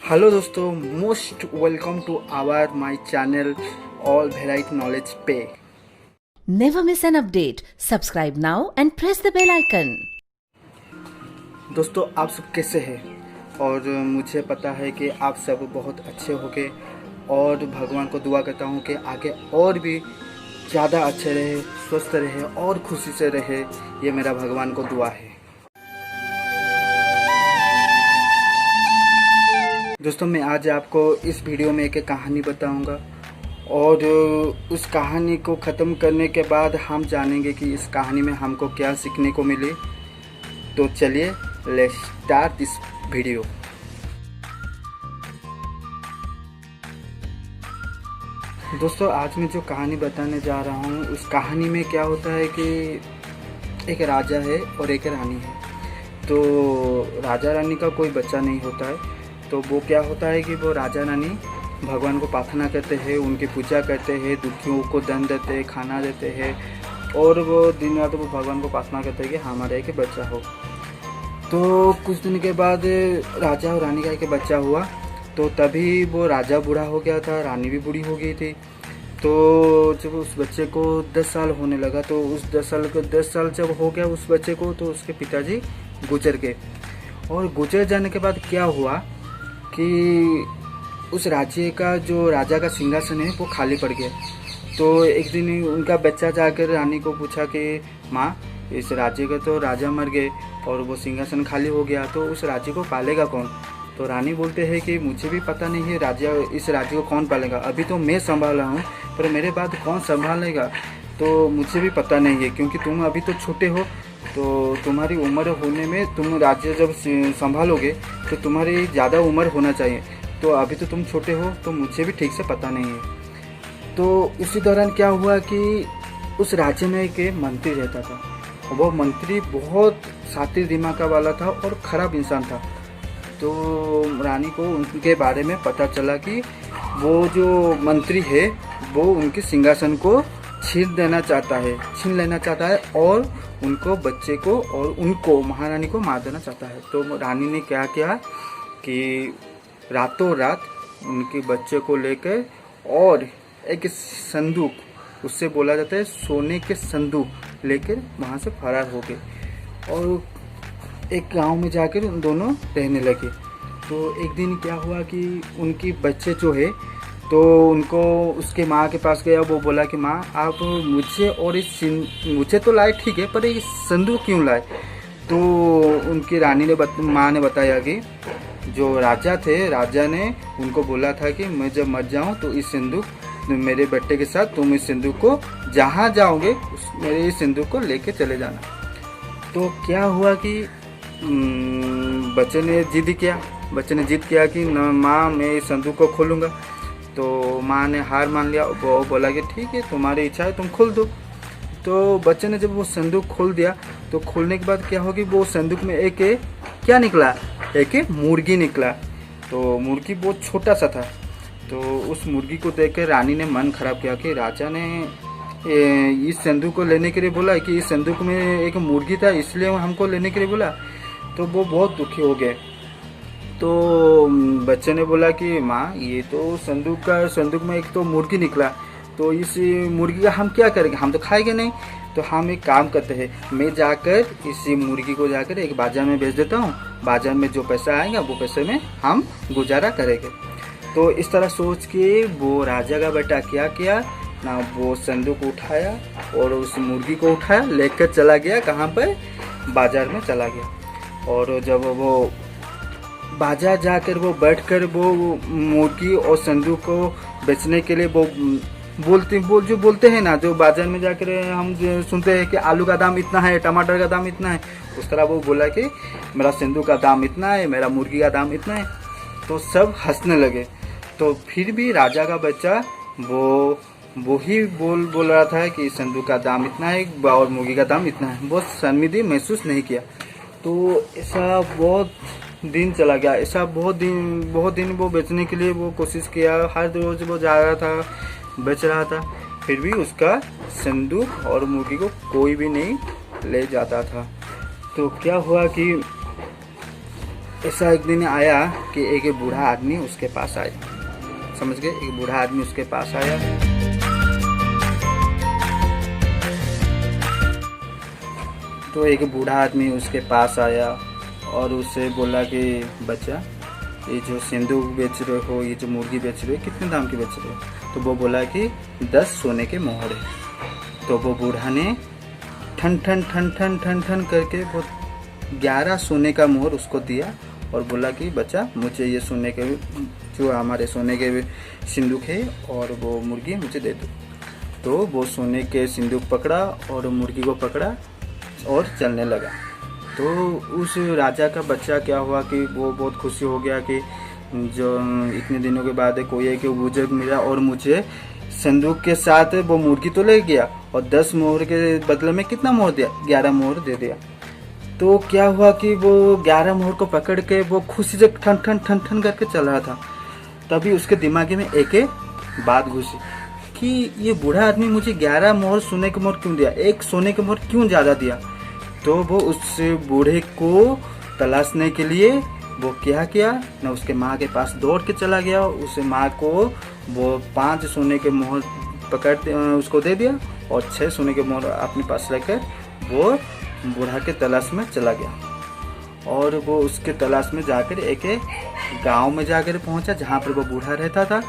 Hello दोस्तों, most welcome to our my channel all variety knowledge पे। Never miss an update. Subscribe now and press the bell icon. दोस्तों, आप सब कैसे हैं? और मुझे पता है कि आप सब बहुत अच्छे होंगे और भगवान को दुआ करता हूँ कि आगे और भी ज़्यादा अच्छे रहे, स्वस्थ रहे और खुशी से रहे। ये मेरा भगवान को दुआ है। दोस्तों, मैं आज आपको इस वीडियो में एक कहानी बताऊंगा और उस कहानी को ख़त्म करने के बाद हम जानेंगे कि इस कहानी में हमको क्या सीखने को मिले। तो चलिए लेट्स स्टार्ट दिस वीडियो। दोस्तों, आज मैं जो कहानी बताने जा रहा हूँ उस कहानी में क्या होता है कि एक राजा है और एक रानी है। तो राजा रानी का कोई बच्चा नहीं होता है। तो वो क्या होता है कि वो राजा रानी भगवान को प्रार्थना करते हैं, उनकी पूजा करते हैं, दुखियों को धन देते हैं, खाना देते हैं और वो दिन रात वो भगवान को प्रार्थना करते हैं कि हमारा एक बच्चा हो। तो कुछ दिन के बाद राजा और रानी का एक बच्चा हुआ। तो तभी वो राजा बूढ़ा हो गया था, रानी भी बूढ़ी हो गई थी। तो जब उस बच्चे को 10 साल होने लगा तो उस 10 साल जब हो गया उस बच्चे को, तो उसके पिताजी गुजर गए। और गुजर जाने के बाद क्या हुआ कि उस राज्य का जो राजा का सिंहासन है वो खाली पड़ गया। तो एक दिन उनका बच्चा जाकर रानी को पूछा कि माँ, इस राज्य का तो राजा मर गए और वो सिंहासन खाली हो गया, तो उस राज्य को पालेगा कौन? तो रानी बोलते हैं कि मुझे भी पता नहीं है इस राज्य को कौन पालेगा। अभी तो मैं संभाल रहा हूँ, पर मेरे बाद कौन संभालेगा तो मुझे भी पता नहीं है, क्योंकि तुम अभी तो छोटे हो। तो तुम्हारी उम्र होने में, तुम राज्य जब संभालोगे तो तुम्हारी ज़्यादा उम्र होना चाहिए। तो अभी तो तुम छोटे हो, तो मुझे भी ठीक से पता नहीं है। तो इसी दौरान क्या हुआ कि उस राज्य में एक मंत्री रहता था। वो मंत्री बहुत शातिर दिमाग का वाला था और ख़राब इंसान था। तो रानी को उनके बारे में पता चला कि वो जो मंत्री है वो उनके सिंहासन को छीन लेना चाहता है और उनको बच्चे को और उनको महारानी को मार देना चाहता है। तो रानी ने क्या किया कि रातों रात उनके बच्चे को लेकर और एक संदूक, उससे बोला जाता है सोने के संदूक, लेकर वहाँ से फरार हो गए और एक गांव में जाकर उन दोनों रहने लगे। तो एक दिन क्या हुआ कि उनकी बच्चे जो है तो उनको उसके माँ के पास गया। वो बोला कि माँ, आप मुझे तो लाए ठीक है, पर ये संदूक क्यों लाए? तो उनकी माँ ने बताया कि जो राजा ने उनको बोला था कि मैं जब मर जाऊँ तो इस संदूक, मेरे बेटे के साथ तुम इस संदूक को जहाँ जाओगे मेरे इस संदूक को लेके चले जाना। तो क्या हुआ कि बच्चे ने जिद किया कि माँ, मैं इस संदूक को खोलूँगा। तो माँ ने हार मान लिया। वो बोला कि ठीक है, तुम्हारी इच्छा है, तुम खोल दो। तो बच्चे ने जब वो संदूक खोल दिया तो खोलने के बाद क्या होगी, वो संदूक में एक मुर्गी निकला। तो मुर्गी बहुत छोटा सा था। तो उस मुर्गी को देखकर रानी ने मन खराब किया कि राजा ने इस संदूक को लेने के लिए बोला कि इस संदूक में एक मुर्गी था, इसलिए हमको लेने के लिए बोला। तो वो बहुत दुखी हो गए। तो बच्चे ने बोला कि माँ, ये तो संदूक में एक तो मुर्गी निकला, तो इस मुर्गी का हम क्या करेंगे? हम तो खाएंगे नहीं। तो हम एक काम करते हैं, मैं जाकर इस मुर्गी को जाकर एक बाजार में बेच देता हूँ। बाजार में जो पैसा आएगा वो पैसे में हम गुजारा करेंगे। तो इस तरह सोच के वो राजा का बेटा क्या किया ना, वो संदूक उठाया और उस मुर्गी को उठाया, लेकर चला गया कहाँ पर? बाजार में चला गया। और जब वो बाजार जाकर वो बैठकर वो मुर्गी और संदूक को बेचने के लिए वो बोलते हैं ना, जो बाजार में जाकर हम सुनते हैं कि आलू का दाम इतना है, टमाटर का दाम इतना है, उस तरह वो बोला कि मेरा संदूक का दाम इतना है, मेरा मुर्गी का दाम इतना है। तो सब हंसने लगे। तो फिर भी राजा का बच्चा वो ही बोल रहा था कि संदूक का दाम इतना है और मुर्गी का दाम इतना है। वो शर्मिंदगी महसूस नहीं किया। तो ऐसा बहुत दिन चला गया। ऐसा बहुत दिन वो बेचने के लिए वो कोशिश किया। हर रोज वो जा रहा था, बेच रहा था, फिर भी उसका संदूक और मुर्गी को कोई भी नहीं ले जाता था। तो क्या हुआ कि ऐसा एक दिन आया कि एक बूढ़ा आदमी उसके पास आया, समझ गए, एक बूढ़ा आदमी उसके पास आया। तो एक बूढ़ा आदमी उसके पास आया और उससे बोला कि बच्चा, ये जो सिंदूक बेच रहे हो, ये जो मुर्गी बेच रहे हो, कितने दाम की बेच रहे हो? तो वो बोला कि 10 सोने के मोहर है। तो वो बूढ़ा ने ठन ठन ठन ठन ठन ठन करके वो 11 सोने का मोहर उसको दिया और बोला कि बच्चा, मुझे ये सोने के, जो हमारे सोने के सिंदूक है और वो मुर्गी मुझे दे दो। तो वो सोने के सिंदूक पकड़ा और मुर्गी को पकड़ा और चलने लगा। तो उस राजा का बच्चा क्या हुआ कि वो बहुत खुशी हो गया कि जो इतने दिनों के बाद कोई एक बुजुर्ग मिला और मुझे संदूक के साथ वो मुर्गी तो ले गया और 10 मोहर के बदले में कितना मोहर दिया? 11 मोहर दे दिया। तो क्या हुआ कि वो 11 मोहर को पकड़ के वो खुशी से ठन ठन ठन ठन करके चल रहा था। तभी उसके दिमाग में एक बात घुसी कि ये बूढ़ा आदमी मुझे 11 मोहर सोने के मोहर क्यों दिया, एक सोने के मोहर क्यों ज्यादा दिया? तो वो उस बूढ़े को तलाशने के लिए वो क्या किया ना, उसके माँ के पास दौड़ के चला गया। उस माँ को वो 5 सोने के मोहर पकड़ उसको दे दिया और 6 सोने के मोहर अपने पास रखकर वो बूढ़ा के तलाश में चला गया। और वो उसके तलाश में जाकर एक गांव में जाकर पहुंचा जहाँ पर वो बूढ़ा रहता था।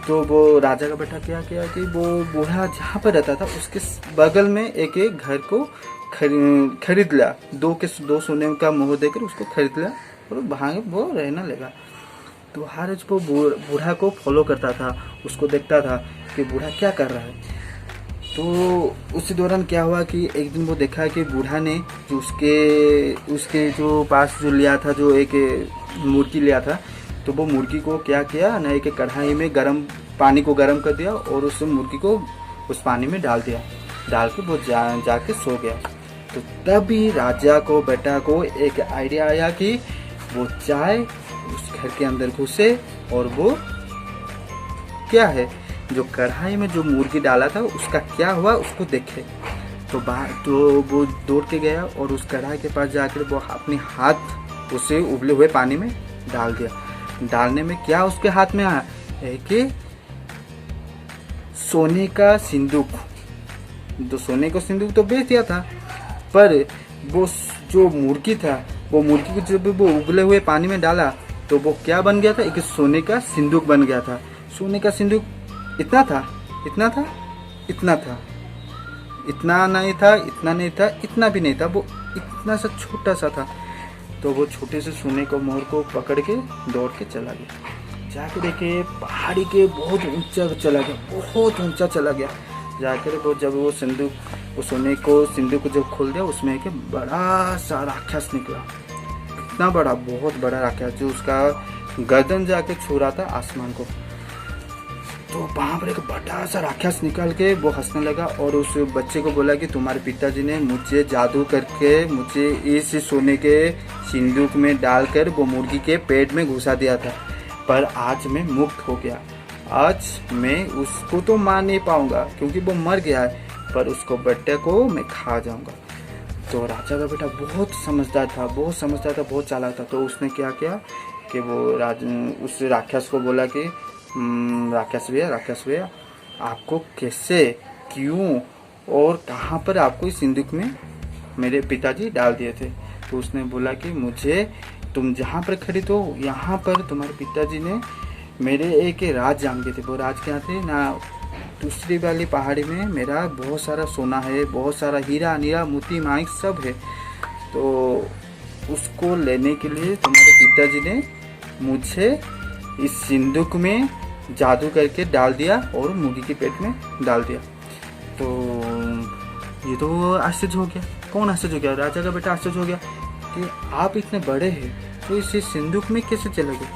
तो वो राजा का बेटा क्या किया कि वो बूढ़ा जहाँ पर रहता था उसके बगल में एक घर को खरीद लिया। 2 सोने का मोहर देकर उसको खरीद लिया और वहाँ वो रहने लगा। तो हर रोज वो बूढ़ा को फॉलो करता था, उसको देखता था कि बूढ़ा क्या कर रहा है। तो उसी दौरान क्या हुआ कि एक दिन वो देखा कि बूढ़ा ने जो उसके जो पास जो लिया था, जो एक मुर्गी लिया था, तो वो मुर्गी को क्या किया ना, एक कढ़ाई में गर्म पानी को गर्म कर दिया और उस मुर्गी को उस पानी में डाल दिया। डाल के वो जाके सो गया। तो तभी राजा को बेटा को एक आइडिया आया कि वो चाय उस घर के अंदर घुसे और वो क्या है, जो कढ़ाई में जो मुर्गी डाला था उसका क्या हुआ उसको देखे। तो वो दौड़ के गया और उस कढ़ाई के पास जाकर वो अपने हाथ उसे उबले हुए पानी में डाल दिया। डालने में क्या उसके हाथ में आया है कि सोने का सिंदूक। तो सोने का सिंदूक तो बेच दिया था, पर वो जो मुर्गी था, वो मुर्गी को जब वो उबले हुए पानी में डाला तो वो क्या बन गया था, एक सोने का सिंदूक बन गया था। सोने का सिंदूक इतना था, इतना था, इतना था, इतना नहीं था, इतना नहीं था, इतना भी नहीं था, वो इतना सा छोटा सा था। तो वो छोटे से सोने को मोहर को पकड़ के दौड़ के चला गया। जाके देखे पहाड़ी के बहुत ऊंचा चला गया, बहुत ऊंचा चला गया। जाकर वो जब वो सिंदूक, वो सोने को सिंदूक को जब खोल दिया, उसमें एक बड़ा सा राक्षस निकला। इतना बड़ा, बहुत बड़ा राक्षस जो उसका गर्दन जाके छू रहा था आसमान को। तो वहाँ पर एक बड़ा सा राक्षस निकल के वो हंसने लगा और उस बच्चे को बोला कि तुम्हारे पिताजी ने मुझे जादू करके मुझे इस सोने के सिंदूक में डालकर वो मुर्गी के पेट में घुसा दिया था, पर आज मैं मुक्त हो गया। आज मैं उसको तो मार नहीं पाऊंगा क्योंकि वो मर गया है, पर उसको बेटे को मैं खा जाऊंगा। तो राजा का बेटा बहुत समझदार था, बहुत चालाक था। तो उसने क्या किया कि वो उस राक्षस को बोला कि राक्षस भैया आपको कैसे, क्यों और कहाँ पर आपको इस सिंदूक में मेरे पिताजी डाल दिए थे? तो उसने बोला कि मुझे तुम जहाँ पर खड़ी हो यहाँ पर तुम्हारे पिताजी ने मेरे एक राज जान गए थे। वो राज क्या थे ना, दूसरी वाली पहाड़ी में मेरा बहुत सारा सोना है, बहुत सारा हीरा नीरा मोती माणिक सब है। तो उसको लेने के लिए तुम्हारे पिताजी ने मुझे इस सिंदूक में जादू करके डाल दिया और मुर्गी के पेट में डाल दिया। तो ये तो आश्चर्य हो गया। कौन आश्चर्य हो गया? राजा का बेटा आश्चर्य हो गया कि आप इतने बड़े हैं तो इस सिंदूक में कैसे चले गए?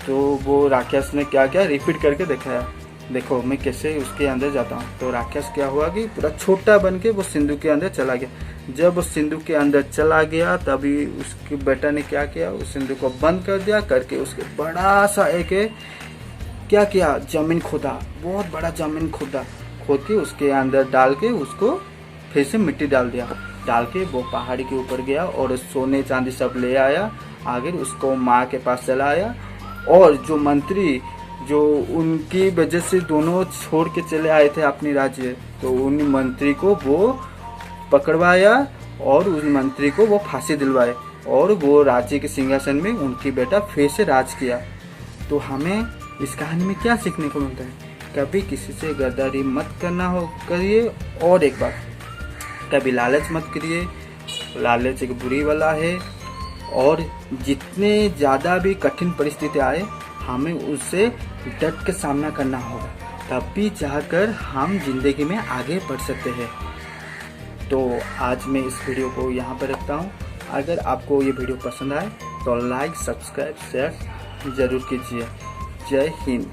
तो वो राक्षस ने क्या क्या रिपीट करके दिखाया, देखो मैं कैसे उसके अंदर जाता हूँ। तो राक्षस क्या हुआ कि पूरा छोटा बन के वो सिंदूक के अंदर चला गया। जब वो सिंदूक के अंदर चला गया तभी उसके बेटा ने क्या किया, उस सिंदूक को बंद कर दिया, करके उसके बड़ा सा एक क्या किया, जमीन खोदा, बहुत बड़ा जमीन खोद के उसके अंदर डाल के उसको फिर से मिट्टी डाल दिया। डाल के वो पहाड़ी के ऊपर गया और सोने चांदी सब ले आया आखिर उसको माँ के पास चला आया, और जो मंत्री जो उनकी वजह से दोनों छोड़ के चले आए थे अपनी राज्य, तो उन मंत्री को वो पकड़वाया और उस मंत्री को वो फांसी दिलवाए, और वो राज्य के सिंहासन में उनकी बेटा फिर से राज किया। तो हमें इस कहानी में क्या सीखने को मिलता है? कभी किसी से गद्दारी मत करिए, और एक बात, कभी लालच मत करिए। लालच एक बुरी वाला है, और जितने ज़्यादा भी कठिन परिस्थिति आए हमें उससे डट के सामना करना होगा, तब भी जाकर हम जिंदगी में आगे बढ़ सकते हैं। तो आज मैं इस वीडियो को यहाँ पर रखता हूँ। अगर आपको ये वीडियो पसंद आए तो लाइक, सब्सक्राइब, शेयर ज़रूर कीजिए। जय हिंद।